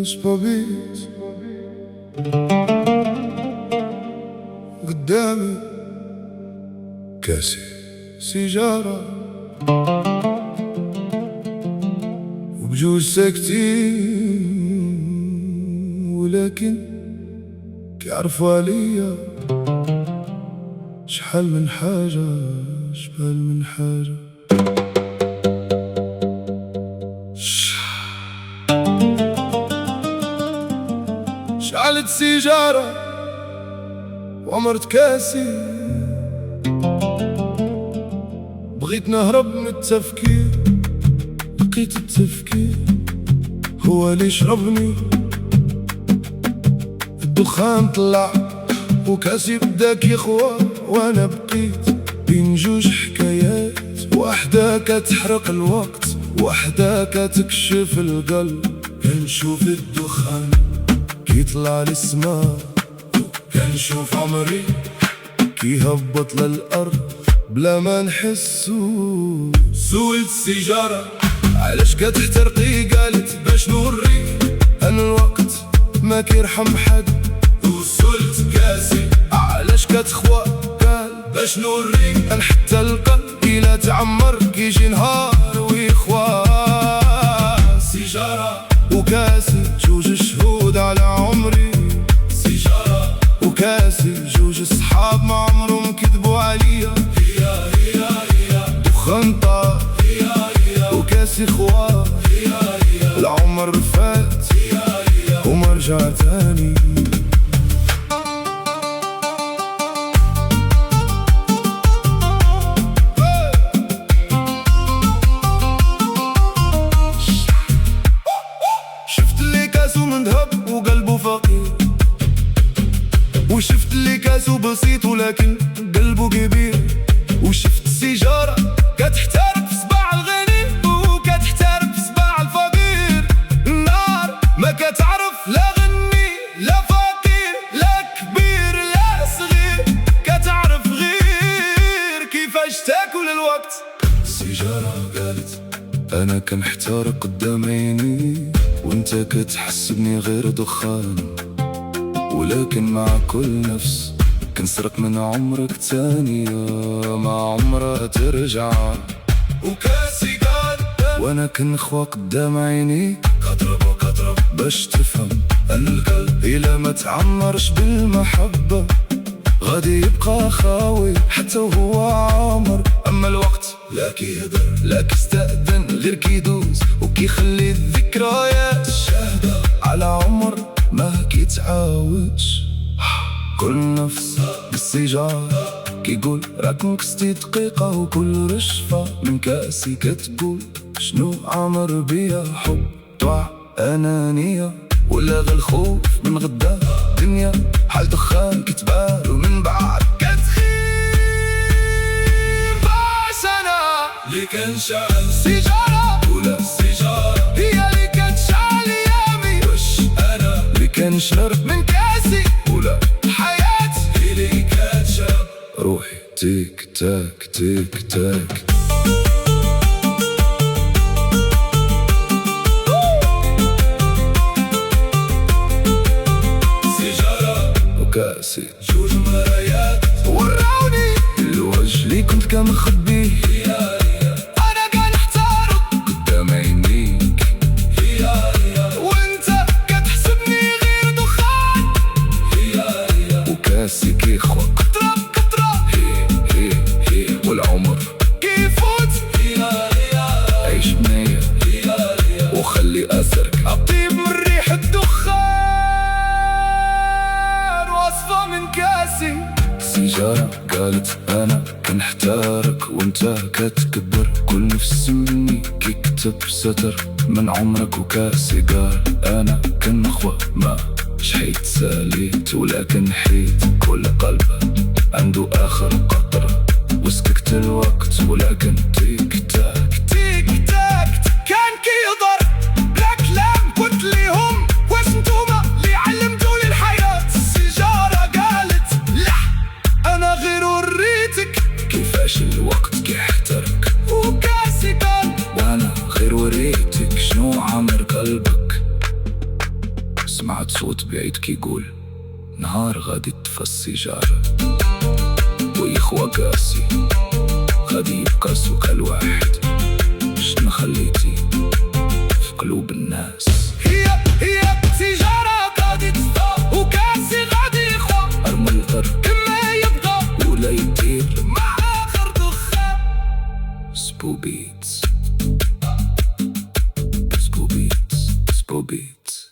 صبابيت قدامي كاسي سيجارة وبجوج ساكتين، ولكن كيعرفوا عليا شحال من حاجة شحال من حاجة. شعلت سيجارة وعمرت كاسي، بغيت نهرب من التفكير، لقيت التفكير هو اللي شربني. الدخان طلع وكاسي بداك يخوى، وانا بقيت بين جوج حكايات، واحدة كتحرق الوقت واحدة كتكشف القلب. كنشوف الدخان كيطلع للسما، كنشوف عمري كيهبط للأرض بلا ما نحسو. سولت السيجارة علاش كتحترقي، قالت باش نوريك أن الوقت ما كيرحم حد. وسولت كاسي علاش كتخوى، قال باش نوريك أن حتى القلب إلا تعمر كيجي نهار ويخوى. سيجارة وكاسي جوج شهود على عمري، سيجارة وكاسي جوج صحاب ما عمرهم كذبوا عليا. دخان طار وكاسي خوار، العمر فات وما رجع تاني. شفت اللي كاسو من ذهب وقلبه فقير، وشفت اللي كاسو بسيط ولكن قلبه كبير. وشفت سيجارة كتحترق في صباع الغني وكتحترق في صباع الفقير. النار ما كتعرف لا غني لا فقير لا كبير لا صغير، كتعرف غير كيفاش تاكل الوقت. السيجارة قالت أنا كنحترق قدام عيني، وانت كتحسبني غير دخان، ولكن مع كل نفس كنسرق من عمرك ثانية ما عمرها ترجع. وكاسي قال وانا كنخوى قدام عيني، كضرب باش تفهم ان القلب إلا ما تعمرش بالمحبة غادي يبقى خاوي حتى وهو عامر. اما الوقت لا كيهدر لا كيستأذن غير كيدوز، وكيخلي الذكريات شاهدة على عمر ما كيتعاودش. كل نفس بالسيجارة كيقول راك نقصتي دقيقة، وكل رشفة من كاسي كتقول شنو عمر بيا، حب طاع أنانية ولا غير الخوف من غدا. دنيا بحال دخان كتبار ومن بعد كتخير. باش أنا اللي كنشعل سيجارة، ولا السيجارة هي اللي كتشعل أيامي. واش أنا اللي كنشرب من كاسي، ولا حياتي هي اللي كتشرب روحي. تيك تاك تيك تاك. سيجارة وكاسي جوج مرايات وراوني الوجه اللي كنت كنخبيه. أنا كنحترق قدام عينيك، وانت كتحسبني غير دخان. وكاسي كيخوى قطرة والعمر كيفوت. عيش بنية وخلي أثرك أطيب من ريح الدخان، وصفة من كاسي. سيجارة قالت أنا كنحتارك وانت كتكبر، كل نفس مني كيكتب ستر من عمرك. وكاسي قال أنا كنخوى ما شحيت ساليت، ولكن حيت كل قلب عنده آخر قطرة. وسككت الوقت ولكن تيك تاك تيك تاك كان كيضر بلا كلام. قلت ليهم واش نتوما اللي علمتوني الحياة. السيجارة قالت لا أنا غير وريتك كيفاش الوقت كيحترق. وكاسي قال وأنا غير وريتك قلبك. سمعت صوت بعيد كيقول نهار غادي تطفى السيجارة، ويخوى قاسي غادي يبقى سوق الواحد. شنو خليتي في قلوب الناس؟ هي سيجارة غادي تطفى وكاسي غادي يخوى. أرمل ضر كما يبغى ولا يطير مع آخر دخان. سبو بيتس، سبو بيتس، سبو بيتس.